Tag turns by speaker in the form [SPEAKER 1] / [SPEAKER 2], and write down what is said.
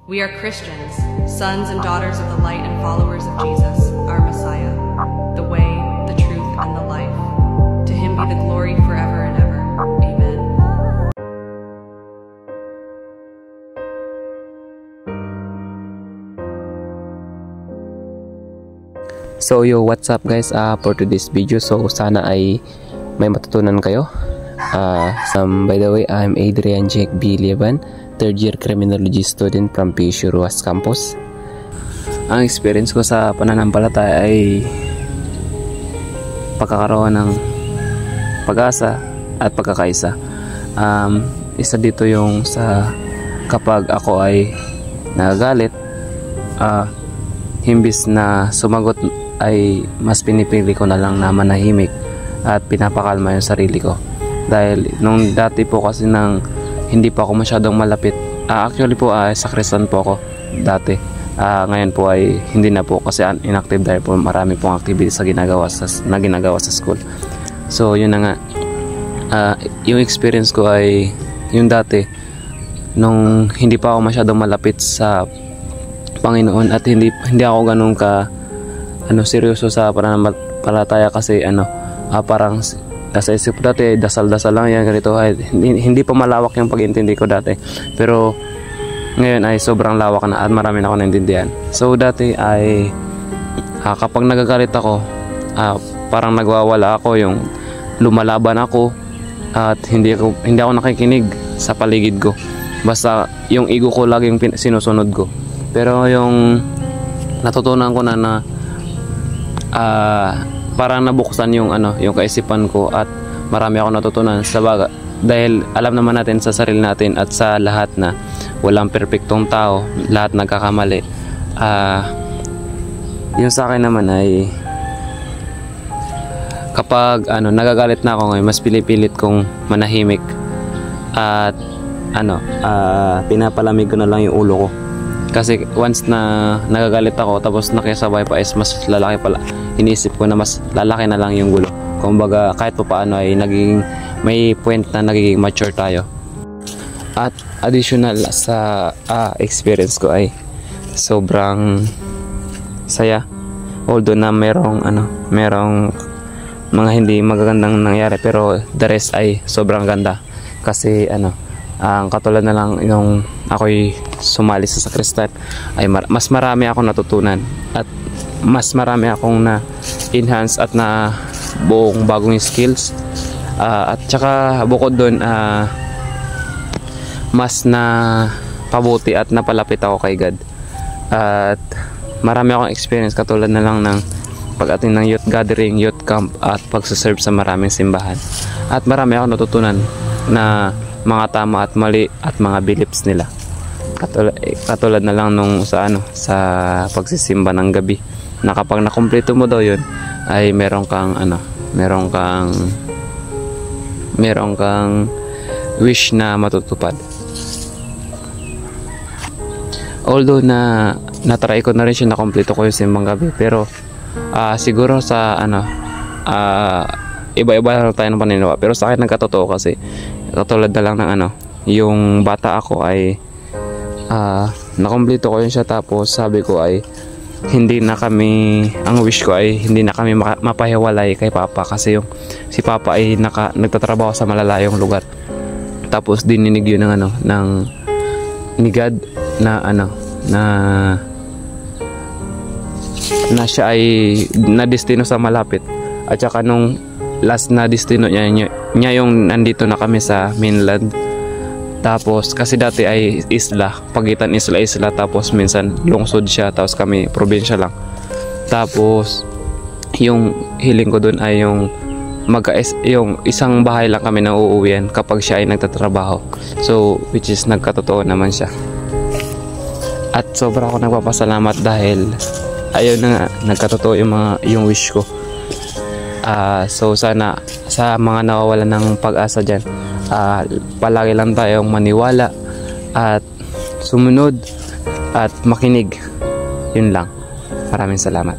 [SPEAKER 1] We are Christians, sons and daughters of the light and followers of Jesus, our Messiah, the way, the truth, and the life. To him be the glory forever and ever. Amen.
[SPEAKER 2] So yo, what's up guys, for today's video. So sana ay may matutunan kayo. By the way, I'm Adrian Jake B. Lieban, third year criminology student from PSU Ruas Campus. Ang experience ko sa pananampalataya ay pagkakaroon ng pag-asa at pagkakaisa. Isa dito yung sa kapag ako ay nagagalit, himbis na sumagot ay mas pinipili ko na lang na manahimik at pinapakalma yung sarili ko. Dahil nung dati po kasi nang hindi pa ako masyadong malapit, actually po sakristan po ako dati. Ngayon po ay hindi na po kasi inactive dahil po marami pong activities na ginagawa sa school. So yun na nga, yung experience ko ay yung dati nung hindi pa ako masyadong malapit sa Panginoon at hindi ako ganun ka seryoso sa pananampalataya kasi parang nasa isip ko dati dasal-dasal lang yan ganito, hindi pa malawak yung pag-intindi ko dati, pero ngayon ay sobrang lawak na at marami na ako naintindihan. So dati ay kapag nagagalit ako, parang nagwawala ako, yung lumalaban ako at hindi ako nakikinig sa paligid ko, basta yung ego ko laging sinusunod ko. Pero yung natutunan ko na parang nabuksan yung kaisipan ko at marami ako natutunan sa baga, dahil alam naman natin sa sarili natin at sa lahat na walang perpektong tao, lahat nagkakamali. Yung sa akin naman ay kapag nagagalit na ako ngayon, mas pinipilit kong manahimik at pinapalamig ko na lang yung ulo ko. Kasi once na nagagalit ako tapos nakisabay pa is mas lalaki pala. Iniisip ko na mas lalaki na lang yung gulo. Kumbaga kahit pa paano ay may point na nagiging mature tayo. At additional sa experience ko ay sobrang saya. Although na merong mga hindi magagandang nangyari, pero the rest ay sobrang ganda. Kasi ang katulad na lang yung ako'y sumali sa sakristan ay mas marami akong natutunan at mas marami akong na-enhance at na buong bagong skills, at saka bukod doon mas na pabuti at napalapit ako kay God. At marami akong experience katulad na lang ng pag-attend ng youth gathering, youth camp at pagsaserve sa maraming simbahan. At marami akong natutunan na mga tama at mali at mga beliefs nila. Katulad na lang nung sa pagsisimba ng gabi, na kapag nakumpleto mo daw yun ay meron kang wish na matutupad. Although na-try ko na rin siya, nakumpleto ko yung simbang gabi, pero siguro sa iba-iba lang tayo ng paniniwala, pero sa akin nagkatotoo kasi katulad na lang ng yung bata ako ay nakumpleto ko yun siya, tapos sabi ko ay ang wish ko ay hindi na kami mapahiwalay kay Papa, kasi si Papa ay nagtatrabaho sa malalayong lugar. Tapos dininig yun ni God na siya ay na-destino sa malapit, at saka nung last na destino niya yung nandito na kami sa mainland. Tapos kasi dati ay isla, pagitan isla, tapos minsan lungsod siya, tapos kami probinsya lang. Tapos yung hiling ko dun ay yung isang bahay lang kami na uuwian kapag siya ay nagtatrabaho. So which is nagkatotoo naman siya. At sobra ako nagpapasalamat dahil ayun na nga, nagkatotoo yung wish ko. So sana sa mga nawawalan ng pag-asa dyan, palagi lang tayong maniwala at sumunod at makinig. Yun lang. Maraming salamat.